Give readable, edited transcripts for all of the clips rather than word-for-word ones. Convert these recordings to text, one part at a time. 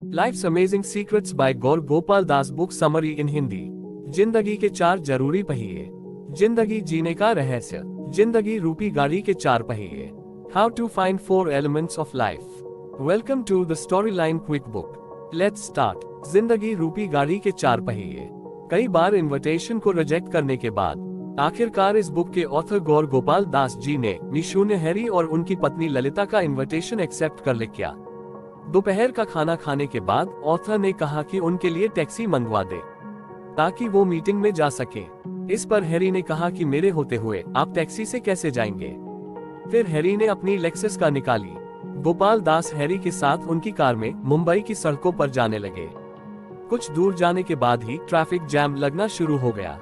Life's Amazing Secrets by Gaur Gopal Das book summary इन हिंदी। जिंदगी के 4 जरूरी पहिए। जिंदगी जीने का रहस्य। जिंदगी रूपी गाड़ी के 4 पहिए। How to find 4 elements of life. Welcome to the Storyline Quick Book. Let's start. जिंदगी रूपी गाड़ी के 4 पहिए। कई बार इनविटेशन को रिजेक्ट करने के बाद आखिरकार इस बुक के ऑथर गौर गोपाल दास जी ने निशून्य हैरी और उनकी पत्नी ललिता का इनविटेशन एक्सेप्ट कर लिया। दोपहर का खाना खाने के बाद ऑथर ने कहा कि उनके लिए टैक्सी मंगवा दे ताकि वो मीटिंग में जा सके। इस पर हैरी ने कहा कि मेरे होते हुए आप टैक्सी से कैसे जाएंगे। फिर हैरी ने अपनी लेक्सस कार निकाली। गोपाल दास हैरी के साथ उनकी कार में मुंबई की सड़कों पर जाने लगे। कुछ दूर जाने के बाद ही ट्रैफिक जैम लगना शुरू हो गया।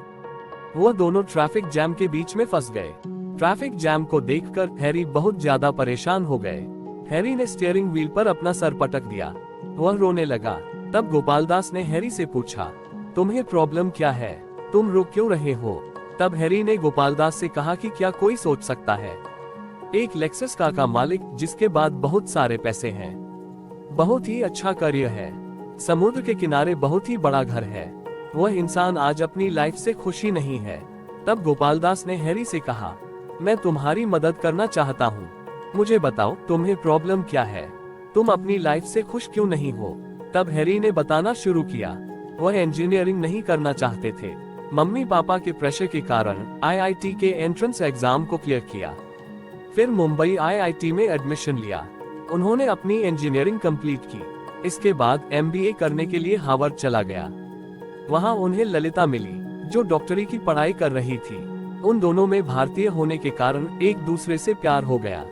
वह दोनों ट्रैफिक जैम के बीच में फंस गए। ट्रैफिक जैम को देखकर हैरी बहुत ज्यादा परेशान हो गए। हैरी ने स्टीयरिंग व्हील पर अपना सर पटक दिया। वह रोने लगा। तब गोपाल दास ने हैरी से पूछा, तुम्हें प्रॉब्लम क्या है, तुम रो क्यों रहे हो। तब हैरी ने गोपाल दास से कहा कि क्या कोई सोच सकता है, एक लेक्सस कार का मालिक जिसके बाद बहुत सारे पैसे हैं, बहुत ही अच्छा करियर है, समुद्र के किनारे बहुत ही बड़ा घर है, वह इंसान आज अपनी लाइफ से खुशी नहीं है। तब गोपाल दास ने हैरी से कहा, मैं तुम्हारी मदद करना चाहता हूँ, मुझे बताओ तुम्हें प्रॉब्लम क्या है, तुम अपनी लाइफ से खुश क्यों नहीं हो। तब हैरी ने बताना शुरू किया। वह इंजीनियरिंग नहीं करना चाहते थे। मम्मी पापा के प्रेशर के कारण आईआईटी के एंट्रेंस एग्जाम को क्लियर किया। फिर मुंबई आईआईटी में एडमिशन लिया। उन्होंने अपनी इंजीनियरिंग कंप्लीट की। इसके बाद एमबीए करने के लिए हार्वर्ड चला गया। वहां उन्हें ललिता मिली जो डॉक्टरी की पढ़ाई कर रही थी। उन दोनों में भारतीय होने के कारण एक दूसरे से प्यार हो गया।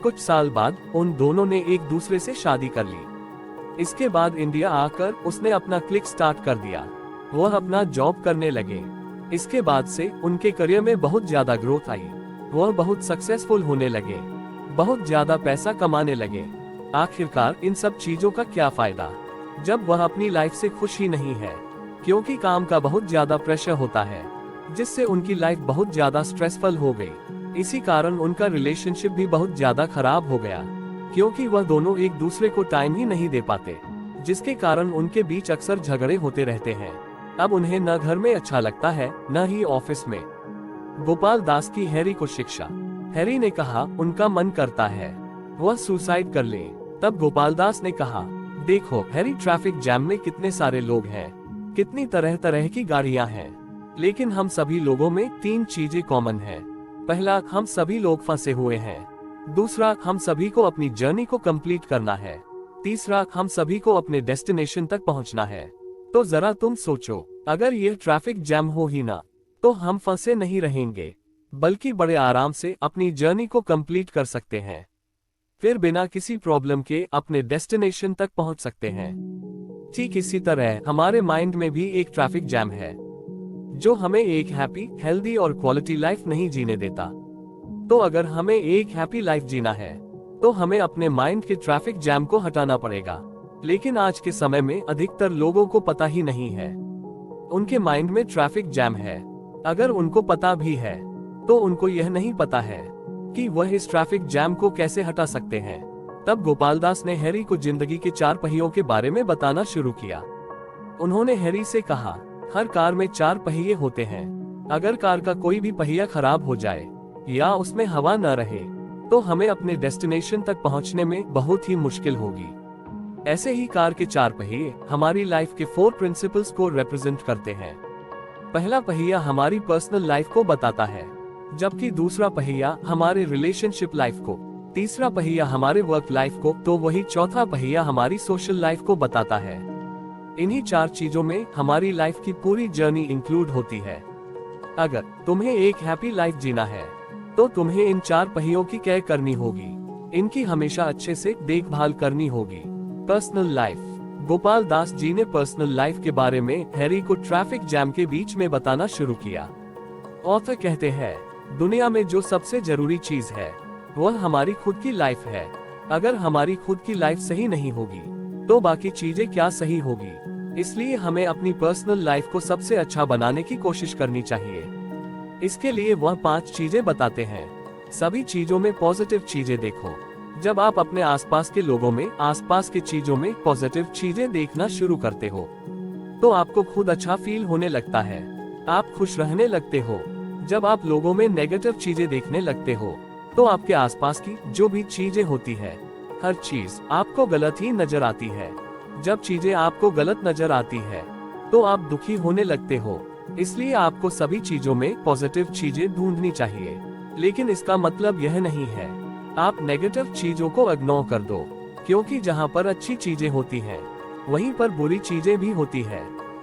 कुछ साल बाद उन दोनों ने एक दूसरे से शादी कर ली। इसके बाद इंडिया आकर उसने अपना क्लिक स्टार्ट कर दिया। वह अपना जॉब करने लगे। इसके बाद से उनके करियर में बहुत ज्यादा ग्रोथ आई। वह बहुत सक्सेसफुल होने लगे, बहुत ज्यादा पैसा कमाने लगे। आखिरकार इन सब चीजों का क्या फायदा जब वह अपनी लाइफ से खुश ही नहीं है, क्योंकि काम का बहुत ज्यादा प्रेशर होता है जिससे उनकी लाइफ बहुत ज्यादा स्ट्रेसफुल हो गई। इसी कारण उनका रिलेशनशिप भी बहुत ज्यादा खराब हो गया, क्योंकि वह दोनों एक दूसरे को टाइम ही नहीं दे पाते, जिसके कारण उनके बीच अक्सर झगड़े होते रहते हैं। अब उन्हें न घर में अच्छा लगता है न ही ऑफिस में। गोपाल दास की हैरी को शिक्षा। हैरी ने कहा उनका मन करता है वह सुसाइड कर ले। तब गोपाल दास ने कहा, देखो हैरी, ट्रैफिक जैम में कितने सारे लोग हैं, कितनी तरह तरह की गाड़ियां हैं, लेकिन हम सभी लोगों में 3 चीजें कॉमन हैं। पहला, हम सभी लोग फंसे हुए हैं। दूसरा, हम सभी को अपनी जर्नी को कंप्लीट करना है। तीसरा, हम सभी को अपने डेस्टिनेशन तक पहुंचना है। तो जरा तुम सोचो, अगर ये ट्रैफिक जैम हो ही ना तो हम फंसे नहीं रहेंगे, बल्कि बड़े आराम से अपनी जर्नी को कंप्लीट कर सकते हैं। फिर बिना किसी प्रॉब्लम के अपने डेस्टिनेशन तक पहुंच सकते हैं। ठीक इसी तरह हमारे माइंड में भी एक ट्रैफिक जैम है जो हमें एक हैप्पी, हेल्दी और क्वालिटी लाइफ नहीं जीने देता। तो अगर हमें एक हैप्पी लाइफ जीना है तो हमें अपने माइंड के ट्रैफिक जैम को हटाना पड़ेगा। लेकिन आज के समय में अधिकतर लोगों को पता ही नहीं है उनके माइंड में ट्रैफिक जैम है। अगर उनको पता भी है तो उनको यह नहीं पता है कि वह इस ट्रैफिक जैम को कैसे हटा सकते हैं। तब गोपाल दास ने हैरी को जिंदगी के 4 पहियों के बारे में बताना शुरू किया। उन्होंने हैरी से कहा, हर कार में 4 पहिए होते हैं। अगर कार का कोई भी पहिया खराब हो जाए या उसमें हवा न रहे तो हमें अपने डेस्टिनेशन तक पहुंचने में बहुत ही मुश्किल होगी। ऐसे ही कार के 4 पहिए हमारी लाइफ के 4 प्रिंसिपल्स को रिप्रेजेंट करते हैं। पहला पहिया हमारी पर्सनल लाइफ को बताता है, जबकि दूसरा पहिया हमारे रिलेशनशिप लाइफ को, तीसरा पहिया हमारे वर्क लाइफ को, तो वही चौथा पहिया हमारी सोशल लाइफ को बताता है। इन्हीं 4 चीजों में हमारी लाइफ की पूरी जर्नी इंक्लूड होती है। अगर तुम्हें एक हैप्पी लाइफ जीना है तो तुम्हें इन 4 पहियों की केयर करनी होगी। इनकी हमेशा अच्छे से देखभाल करनी होगी। Personal life. गोपाल दास जी ने पर्सनल लाइफ के बारे में हैरी को ट्रैफिक जैम के बीच में बताना शुरू किया। ऑथर कहते हैं, दुनिया में जो सबसे जरूरी चीज है वह हमारी खुद की लाइफ है। अगर हमारी खुद की लाइफ सही नहीं होगी तो बाकी चीजें क्या सही होगी। इसलिए हमें अपनी पर्सनल लाइफ को सबसे अच्छा बनाने की कोशिश करनी चाहिए। इसके लिए वह 5 चीजें बताते हैं। सभी चीजों में पॉजिटिव चीजें देखो। जब आप अपने आसपास के लोगों में, आसपास की चीजों में पॉजिटिव चीजें देखना शुरू करते हो, तो आपको खुद अच्छा फील होने लगता है। आप खुश रहने लगते हो। जब आप लोगों में नेगेटिव चीजें देखने लगते हो, तो आपके आसपास की जो भी चीजें होती है, हर चीज आपको गलत ही नजर आती है। जब चीजें आपको गलत नजर आती है, तो आप दुखी होने लगते हो। इसलिए आपको सभी चीजों में पॉजिटिव चीजें ढूंढनी चाहिए। लेकिन इसका मतलब यह नहीं है आप नेगेटिव चीजों को इग्नोर कर दो, क्योंकि जहाँ पर अच्छी चीजें होती हैं, वहीं पर बुरी चीजें भी होती है।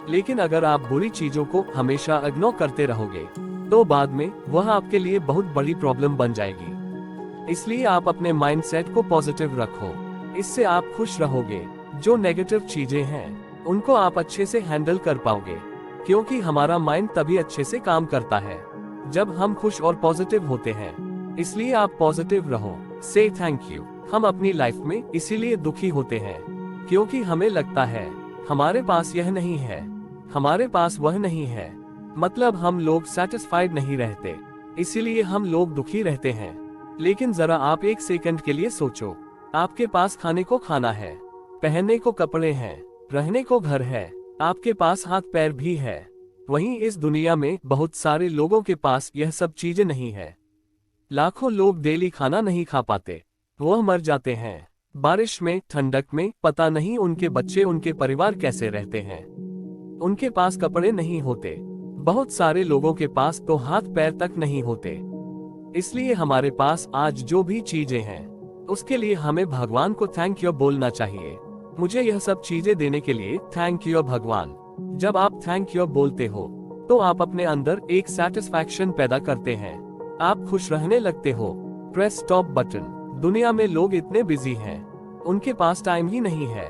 लेकिन अगर आप बुरी चीजों को हमेशा इग्नोर करते रहोगे, तो बाद में वह आपके लिए बहुत बड़ी प्रॉब्लम बन जाएगी। इसलिए आप अपने माइंडसेट को पॉजिटिव रखो, इससे आप खुश रहोगे। जो नेगेटिव चीजें हैं, उनको आप अच्छे से हैंडल कर पाओगे, क्योंकि हमारा माइंड तभी अच्छे से काम करता है जब हम खुश और पॉजिटिव होते हैं। इसलिए आप पॉजिटिव रहो। से थैंक यू। हम अपनी लाइफ में इसीलिए दुखी होते हैं, क्योंकि हमें लगता है हमारे पास यह नहीं है, हमारे पास वह नहीं है। मतलब हम लोग सेटिस्फाइड नहीं रहते, इसीलिए हम लोग दुखी रहते हैं। लेकिन जरा आप एक सेकंड के लिए सोचो, आपके पास खाने को खाना है, पहनने को कपड़े हैं, रहने को घर है, आपके पास हाथ पैर भी है। वहीं इस दुनिया में बहुत सारे लोगों के पास यह सब चीजें नहीं है। लाखों लोग डेली खाना नहीं खा पाते, वह मर जाते हैं। बारिश में, ठंडक में, पता नहीं उनके बच्चे, उनके परिवार कैसे रहते हैं। उनके पास कपड़े नहीं होते। बहुत सारे लोगों के पास तो हाथ पैर तक नहीं होते। इसलिए हमारे पास आज जो भी चीजें हैं, उसके लिए हमें भगवान को थैंक यू बोलना चाहिए। मुझे यह सब चीजें देने के लिए थैंक यू भगवान। जब आप थैंक यू बोलते हो, तो आप अपने अंदर एक सेटिस्फैक्शन पैदा करते हैं। आप खुश रहने लगते हो। Press stop button. दुनिया में लोग इतने बिजी हैं, उनके पास टाइम ही नहीं है।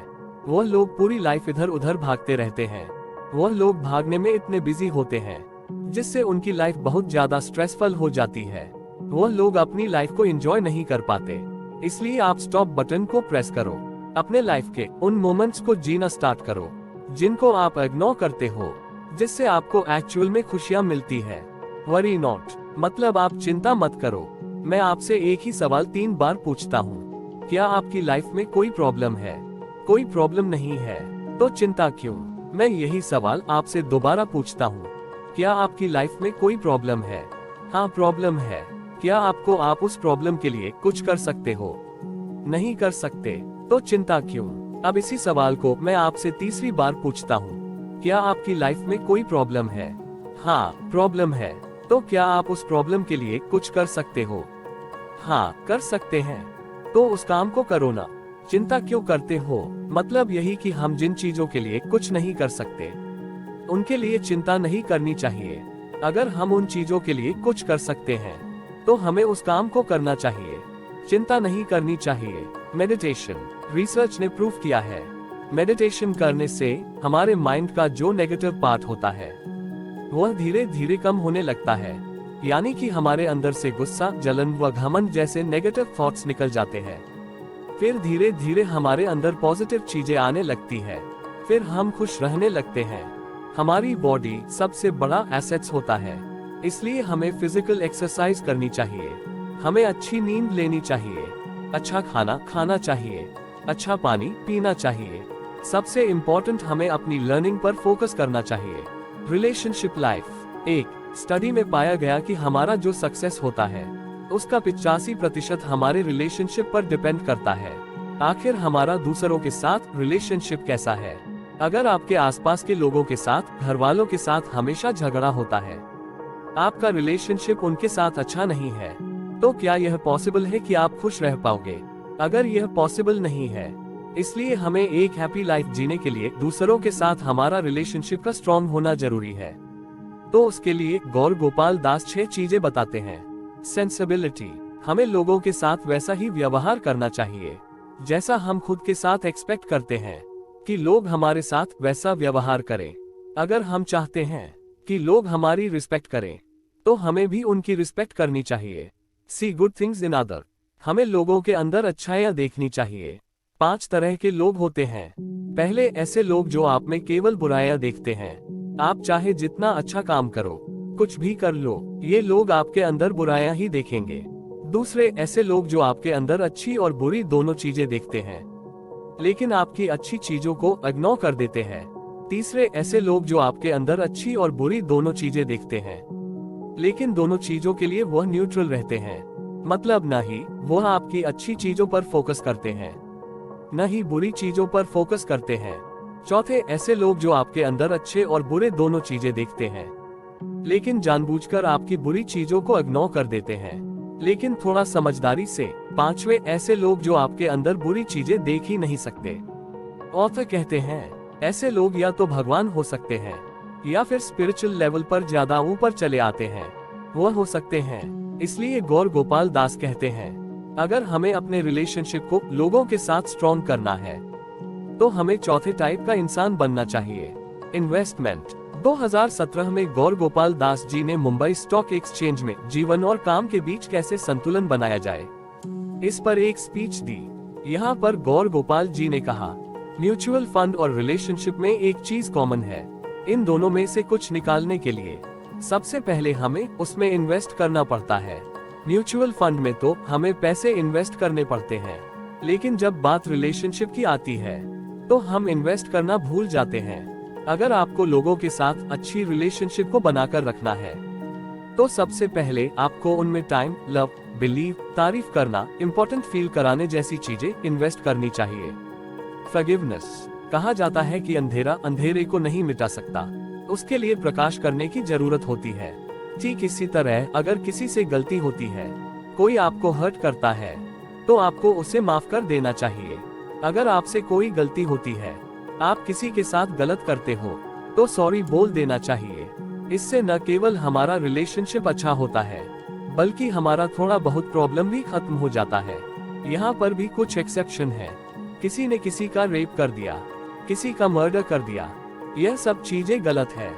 वह लोग पूरी लाइफ इधर उधर भागते रहते हैं। वह लोग भागने में इतने बिजी होते हैं, जिससे उनकी लाइफ बहुत ज्यादा स्ट्रेसफुल हो जाती है। वह लोग अपनी लाइफ को एंजॉय नहीं कर पाते। इसलिए आप स्टॉप बटन को प्रेस करो। अपने लाइफ के उन मोमेंट्स को जीना स्टार्ट करो जिनको आप इग्नोर करते हो, जिससे आपको एक्चुअल में खुशियां मिलती है। वरी नॉट, मतलब आप चिंता मत करो। मैं आपसे एक ही सवाल 3 बार पूछता हूँ, क्या आपकी लाइफ में कोई प्रॉब्लम है? कोई प्रॉब्लम नहीं है, तो चिंता क्यों? मैं यही सवाल आपसे दोबारा पूछता हूँ, क्या आपकी लाइफ में कोई प्रॉब्लम है? हाँ, प्रॉब्लम है। क्या आप उस प्रॉब्लम के लिए कुछ कर सकते हो? नहीं कर सकते, तो चिंता क्यों? अब इसी सवाल को मैं आपसे तीसरी बार पूछता हूँ, क्या आपकी लाइफ में कोई प्रॉब्लम है? हाँ, प्रॉब्लम है। तो क्या आप उस प्रॉब्लम के लिए कुछ कर सकते हो? हाँ, कर सकते हैं। तो उस काम को करो ना। चिंता क्यों करते हो? मतलब यही कि हम जिन चीजों के लिए कुछ नहीं कर सकते, उनके लिए चिंता नहीं करनी चाहिए। अगर हम उन चीजों के लिए कुछ कर सकते हैं, तो हमें उस काम को करना चाहिए। चिंता नहीं करनी चाहिए। मेडिटेशन। रिसर्च ने प्रूव किया है, मेडिटेशन करने से हमारे माइंड का जो नेगेटिव पार्ट होता है, वह धीरे धीरे कम होने लगता है। यानी कि हमारे अंदर से गुस्सा, जलन व घमंड जैसे नेगेटिव थॉट्स निकल जाते हैं। फिर धीरे धीरे हमारे अंदर पॉजिटिव चीजें आने लगती है। फिर हम खुश रहने लगते हैं। हमारी बॉडी सबसे बड़ा एसेट्स होता है, इसलिए हमें फिजिकल एक्सरसाइज करनी चाहिए। हमें अच्छी नींद लेनी चाहिए, अच्छा खाना खाना चाहिए, अच्छा पानी पीना चाहिए। सबसे इम्पोर्टेंट, हमें अपनी लर्निंग पर फोकस करना चाहिए। Relationship life. एक स्टडी में पाया गया कि हमारा जो सक्सेस होता है, उसका 85% हमारे रिलेशनशिप पर डिपेंड करता है। आखिर हमारा दूसरों के साथ रिलेशनशिप कैसा है? अगर आपके आसपास के लोगों के साथ, घर वालों के साथ हमेशा झगड़ा होता है, आपका रिलेशनशिप उनके साथ अच्छा नहीं है, तो क्या यह पॉसिबल है कि आप खुश रह पाओगे? अगर यह पॉसिबल नहीं है, इसलिए हमें एक हैप्पी लाइफ जीने के लिए दूसरों के साथ हमारा रिलेशनशिप का स्ट्रॉन्ग होना जरूरी है। तो उसके लिए गौर गोपाल दास 6 चीजें बताते हैं। सेंसिबिलिटी। हमें लोगों के साथ वैसा ही व्यवहार करना चाहिए जैसा हम खुद के साथ एक्सपेक्ट करते हैं कि लोग हमारे साथ वैसा व्यवहार करें। अगर हम चाहते हैं कि लोग हमारी रिस्पेक्ट करें, तो हमें भी उनकी रिस्पेक्ट करनी चाहिए। सी गुड थिंग्स इन अदर। हमें लोगों के अंदर अच्छाइयां देखनी चाहिए। 5 तरह के लोग होते हैं। पहले, ऐसे लोग जो आप में केवल बुराइयां देखते हैं। आप चाहे जितना अच्छा काम करो, कुछ भी कर लो, ये लोग आपके अंदर बुराइयां ही देखेंगे। दूसरे, ऐसे लोग जो आपके अंदर अच्छी और बुरी दोनों चीजें देखते हैं लेकिन आपकी अच्छी चीजों को इग्नोर कर देते हैं। तीसरे, ऐसे लोग जो आपके अंदर अच्छी और बुरी दोनों चीजें देखते हैं लेकिन दोनों चीजों के लिए वह न्यूट्रल रहते हैं, मतलब न ही वह आपकी अच्छी चीजों पर फोकस करते हैं न ही बुरी चीजों पर फोकस करते हैं। चौथे, ऐसे लोग जो आपके अंदर अच्छे और बुरे दोनों चीजें देखते हैं लेकिन जानबूझकर आपकी बुरी चीजों को इग्नोर कर देते हैं, लेकिन थोड़ा समझदारी से। पांचवे, ऐसे लोग जो आपके अंदर बुरी चीजें देख ही नहीं सकते। ऑथर कहते हैं ऐसे लोग या तो भगवान हो सकते हैं या फिर स्पिरिचुअल लेवल पर ज्यादा ऊपर चले आते हैं, वह हो सकते हैं। इसलिए गौर गोपाल दास कहते हैं अगर हमें अपने रिलेशनशिप को लोगों के साथ स्ट्रॉन्ग करना है तो हमें चौथे टाइप का इंसान बनना चाहिए। इन्वेस्टमेंट। 2017 में गौर गोपाल दास जी ने मुंबई स्टॉक एक्सचेंज में जीवन और काम के बीच कैसे संतुलन बनाया जाए, इस पर एक स्पीच दी। यहाँ पर गौर गोपाल जी ने कहा, म्यूचुअल फंड और रिलेशनशिप में एक चीज कॉमन है, इन दोनों में से कुछ निकालने के लिए सबसे पहले हमें उसमें इन्वेस्ट करना पड़ता है। म्यूचुअल फंड में तो हमें पैसे इन्वेस्ट करने पड़ते हैं, लेकिन जब बात रिलेशनशिप की आती है तो हम इन्वेस्ट करना भूल जाते हैं। अगर आपको लोगों के साथ अच्छी रिलेशनशिप को बनाकर रखना है तो सबसे पहले आपको उनमें टाइम, लव, बिलीव, तारीफ करना, इम्पोर्टेंट फील कराने जैसी चीजें इन्वेस्ट करनी चाहिए। फॉरगिवनेस। कहा जाता है कि अंधेरा अंधेरे को नहीं मिटा सकता, उसके लिए प्रकाश करने की जरूरत होती है। ठीक इसी तरह अगर किसी से गलती होती है, कोई आपको हर्ट करता है तो आपको उसे माफ कर देना चाहिए। अगर आपसे कोई गलती होती है, आप किसी के साथ गलत करते हो तो सॉरी बोल देना चाहिए। इससे न केवल हमारा रिलेशनशिप अच्छा होता है बल्कि हमारा थोड़ा बहुत प्रॉब्लम भी खत्म हो जाता है। यहाँ पर भी कुछ एक्सेप्शन है। किसी ने किसी का रेप कर दिया, किसी का मर्डर कर दिया, यह सब चीजें गलत है,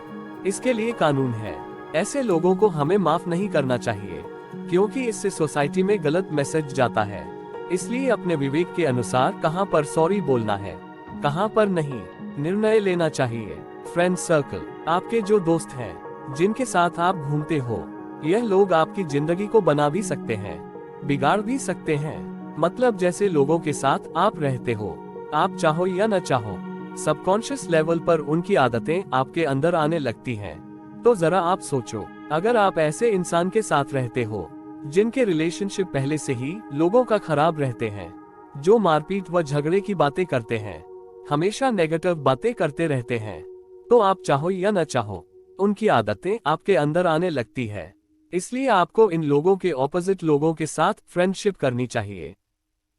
इसके लिए कानून है। ऐसे लोगों को हमें माफ नहीं करना चाहिए क्योंकि इससे सोसाइटी में गलत मैसेज जाता है। इसलिए अपने विवेक के अनुसार कहाँ पर सॉरी बोलना है, कहाँ पर नहीं, निर्णय लेना चाहिए। Friend circle. आपके जो दोस्त हैं, जिनके साथ आप घूमते हो, यह लोग आपकी जिंदगी को बना भी सकते हैं, बिगाड़ भी सकते हैं। मतलब जैसे लोगों के साथ आप रहते हो, आप चाहो या न चाहो, सबकॉन्शियस लेवल पर उनकी आदतें आपके अंदर आने लगती हैं। तो जरा आप सोचो, अगर आप ऐसे इंसान के साथ रहते हो जिनके रिलेशनशिप पहले से ही लोगों का खराब रहते हैं, जो मारपीट व झगड़े की बातें करते हैं, हमेशा नेगेटिव बातें करते रहते हैं, तो आप चाहो या न चाहो उनकी आदतें आपके अंदर आने लगती है। इसलिए आपको इन लोगों के ऑपोजिट लोगों के साथ फ्रेंडशिप करनी चाहिए।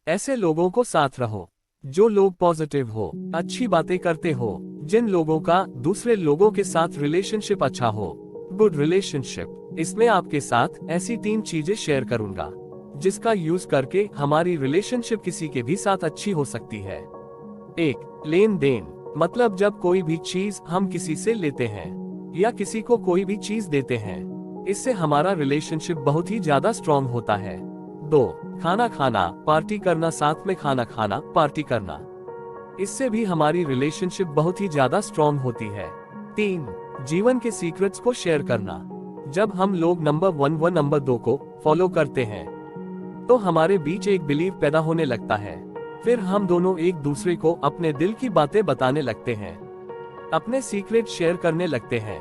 ऐसे लोगों को साथ रहो जो लोग पॉजिटिव हो, अच्छी बातें करते हो, जिन लोगों का दूसरे लोगों के साथ रिलेशनशिप अच्छा हो, गुड रिलेशनशिप। इसमें आपके साथ ऐसी 3 चीजें शेयर करूंगा जिसका यूज करके हमारी रिलेशनशिप किसी के भी साथ अच्छी हो सकती है। 1. लेन देन। मतलब जब कोई भी चीज हम किसी से लेते हैं या किसी को कोई भी चीज देते हैं, इससे हमारा रिलेशनशिप बहुत ही ज्यादा स्ट्रॉन्ग होता है। 2. खाना खाना, पार्टी करना, साथ में खाना खाना, पार्टी करना, इससे भी हमारी रिलेशनशिप बहुत ही ज्यादा स्ट्रॉन्ग होती है। 3. जीवन के सीक्रेट्स को शेयर करना। जब हम लोग नंबर 1 व नंबर 2 को फॉलो करते हैं तो हमारे बीच एक बिलीव पैदा होने लगता है। फिर हम दोनों एक दूसरे को अपने दिल की बातें बताने लगते हैं, अपने सीक्रेट शेयर करने लगते हैं।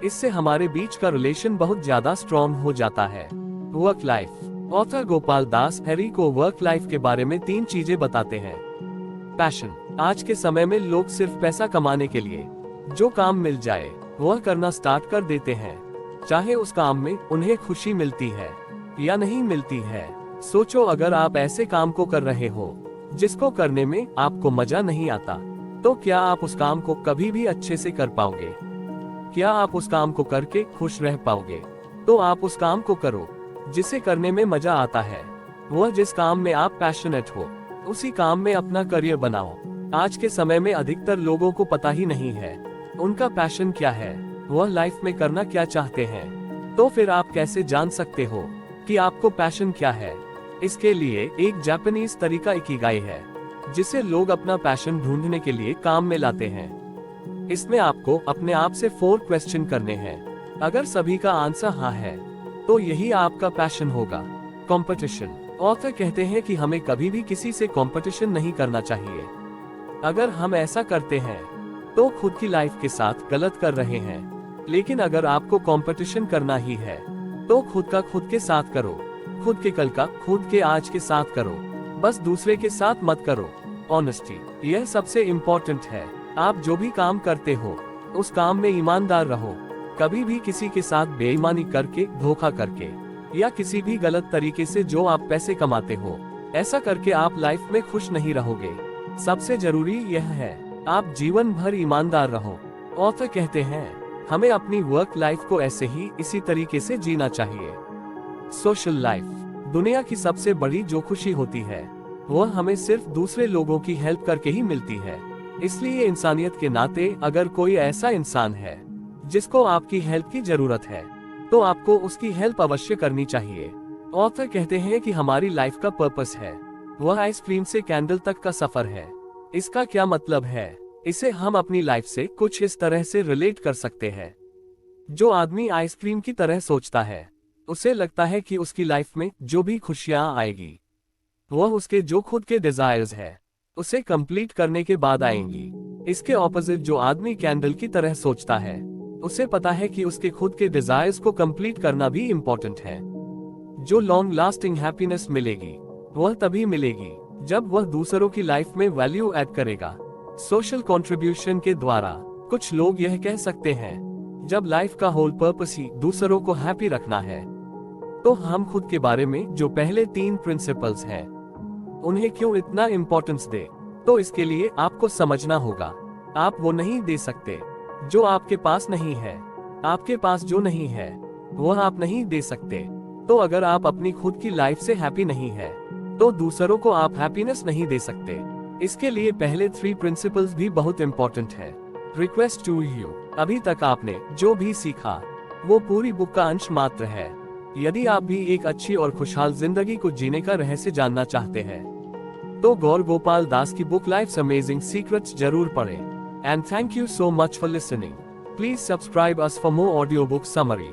इससे हमारे बीच का रिलेशन बहुत ज्यादा स्ट्रॉन्ग हो जाता है। Work life. Author Gopal Das Harry को वर्क लाइफ के बारे में 3 चीजें बताते हैं। पैशन। आज के समय में लोग सिर्फ पैसा कमाने के लिए जो काम मिल जाए वह करना स्टार्ट कर देते हैं, चाहे उस काम में उन्हें खुशी मिलती है या नहीं मिलती है। सोचो, अगर आप ऐसे काम को कर रहे हो जिसको करने में आपको मजा नहीं आता, तो क्या आप उस काम को कभी भी अच्छे से कर पाओगे? क्या आप उस काम को करके खुश रह पाओगे? तो आप उस काम को करो जिसे करने में मजा आता है। वह जिस काम में आप पैशनेट हो, उसी काम में अपना करियर बनाओ। आज के समय में अधिकतर लोगों को पता ही नहीं है उनका पैशन क्या है, वह लाइफ में करना क्या चाहते हैं। तो फिर आप कैसे जान सकते हो कि आपको पैशन क्या है? इसके लिए एक जापानीज तरीका इकिगाई है, जिसे लोग अपना पैशन ढूंढने के लिए काम में लाते हैं। इसमें आपको अपने आप से 4 क्वेश्चन करने हैं। अगर सभी का आंसर हाँ है तो यही आपका पैशन होगा। कंपटीशन। ऑथर कहते हैं कि हमें कभी भी किसी से कंपटीशन नहीं करना चाहिए। अगर हम ऐसा करते हैं तो खुद की लाइफ के साथ गलत कर रहे हैं। लेकिन अगर आपको कंपटीशन करना ही है तो खुद का खुद के साथ करो। खुद के कल का खुद के आज के साथ करो, बस दूसरे के साथ मत करो। ऑनेस्टी, यह सबसे इम्पोर्टेंट है। आप जो भी काम करते हो उस काम में ईमानदार रहो। कभी भी किसी के साथ बेईमानी करके, धोखा करके या किसी भी गलत तरीके से जो आप पैसे कमाते हो, ऐसा करके आप लाइफ में खुश नहीं रहोगे। सबसे जरूरी यह है आप जीवन भर ईमानदार रहो। ऑथर कहते हैं हमें अपनी वर्क लाइफ को ऐसे ही इसी तरीके से जीना चाहिए। सोशल लाइफ, दुनिया की सबसे बड़ी जो खुशी होती है वह हमें सिर्फ दूसरे लोगों की हेल्प करके ही मिलती है। इसलिए इंसानियत के नाते अगर कोई ऐसा इंसान है जिसको आपकी हेल्प की जरूरत है तो आपको उसकी हेल्प अवश्य करनी चाहिए। ऑथर कहते हैं कि हमारी लाइफ का पर्पस है वह आइसक्रीम से कैंडल तक का सफर है। इसका क्या मतलब है? इसे हम अपनी लाइफ से कुछ इस तरह से रिलेट कर सकते हैं। जो आदमी आइसक्रीम की तरह सोचता है उसे लगता है कि उसकी लाइफ में जो भी खुशियां आएगी वह उसके जो खुद के डिजायर्स है उसे कंप्लीट करने के बाद आएंगी। इसके ऑपोजिट जो आदमी कैंडल की तरह सोचता है उसे पता है कि उसके खुद के डिजायर्स को कंप्लीट करना भी इम्पोर्टेंट है। जो लॉन्ग लास्टिंग हैप्पीनेस मिलेगी वह तभी मिलेगी जब वह दूसरों की लाइफ में वैल्यू ऐड करेगा। सोशल कंट्रीब्यूशन के द्वारा कुछ लोग यह कह सकते हैं जब लाइफ का होल पर्पस ही दूसरों को हैप्पी रखना है तो हम खुद के बारे में जो पहले 3 प्रिंसिपल्स हैं उन्हें क्यों इतना इम्पोर्टेंस दे। तो इसके लिए आपको समझना होगा आप वो नहीं दे सकते जो आपके पास नहीं है। आपके पास जो नहीं है वह आप नहीं दे सकते। तो अगर आप अपनी खुद की लाइफ से हैप्पी नहीं है तो दूसरों को आप हैप्पीनेस नहीं दे सकते। इसके लिए पहले 3 प्रिंसिपल्स भी बहुत इंपॉर्टेंट है। रिक्वेस्ट टू यू, अभी तक आपने जो भी सीखा वो पूरी बुक का अंश मात्र है। यदि आप भी एक अच्छी और खुशहाल जिंदगी को जीने का रहस्य जानना चाहते हैं तो गौर गोपाल दास की बुक लाइफ्स अमेजिंग सीक्रेट्स जरूर पढ़ें। And thank you so much for listening. Please subscribe us for more audio book summary.